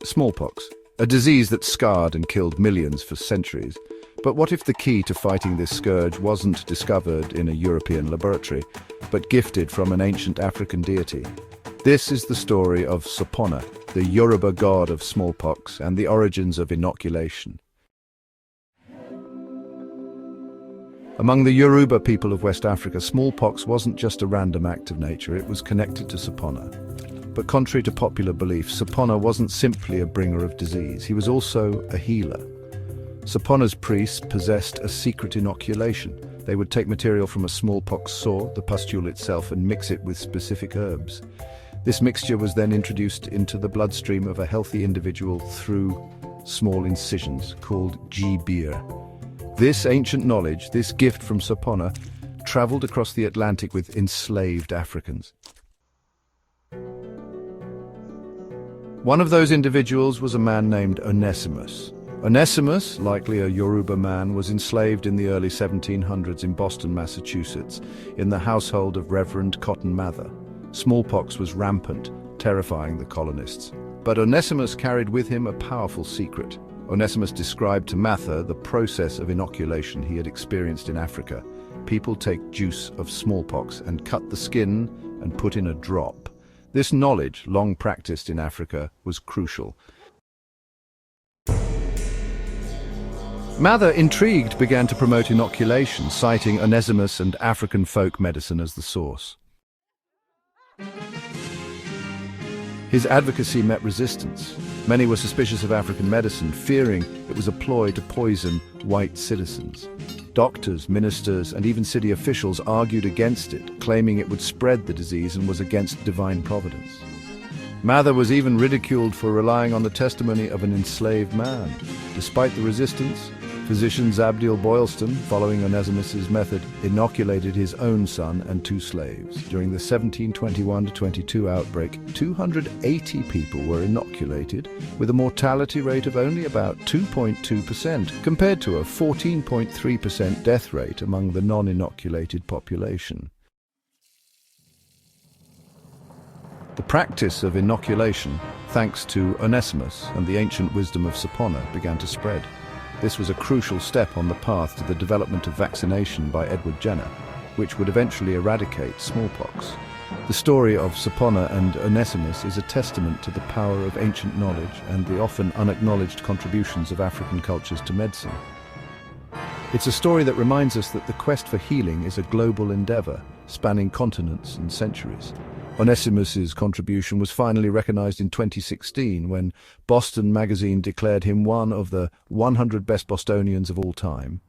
Smallpox, a disease that scarred and killed millions for centuries. But what if the key to fighting this scourge wasn't discovered in a European laboratory, but gifted from an ancient African deity? This is the story of Soponna, the Yoruba god of smallpox, and the origins of inoculation. Among the Yoruba people of West Africa, smallpox wasn't just a random act of nature, it was connected to Soponna. But contrary to popular belief, Soponna wasn't simply a bringer of disease, he was also a healer. Soponna's priests possessed a secret inoculation. They would take material from a smallpox sore, the pustule itself, and mix it with specific herbs. This mixture was then introduced into the bloodstream of a healthy individual through small incisions called G-beer. This ancient knowledge, this gift from Soponna, traveled across the Atlantic with enslaved Africans. One of those individuals was a man named Onesimus. Onesimus, likely a Yoruba man, was enslaved in the early 1700s in Boston, Massachusetts, in the household of Reverend Cotton Mather. Smallpox was rampant, terrifying the colonists. But Onesimus carried with him a powerful secret. Onesimus described to Mather the process of inoculation he had experienced in Africa. People take juice of smallpox and cut the skin and put in a drop. This knowledge, long practiced in Africa, was crucial. Mather, intrigued, began to promote inoculation, citing Onesimus and African folk medicine as the source. His advocacy met resistance. Many were suspicious of African medicine, fearing it was a ploy to poison white citizens. Doctors, ministers, and even city officials argued against it, claiming it would spread the disease and was against divine providence. Mather was even ridiculed for relying on the testimony of an enslaved man. Despite the resistance, physician Zabdiel Boylston, following Onesimus's method, inoculated his own son and 2 slaves. During the 1721-22 outbreak, 280 people were inoculated, with a mortality rate of only about 2.2%, compared to a 14.3% death rate among the non-inoculated population. The practice of inoculation, thanks to Onesimus and the ancient wisdom of Soponna, began to spread. This was a crucial step on the path to the development of vaccination by Edward Jenner, which would eventually eradicate smallpox. The story of Soponna and Onesimus is a testament to the power of ancient knowledge and the often unacknowledged contributions of African cultures to medicine. It's a story that reminds us that the quest for healing is a global endeavor, spanning continents and centuries. Onesimus's contribution was finally recognized in 2016 when Boston magazine declared him one of the 100 best Bostonians of all time.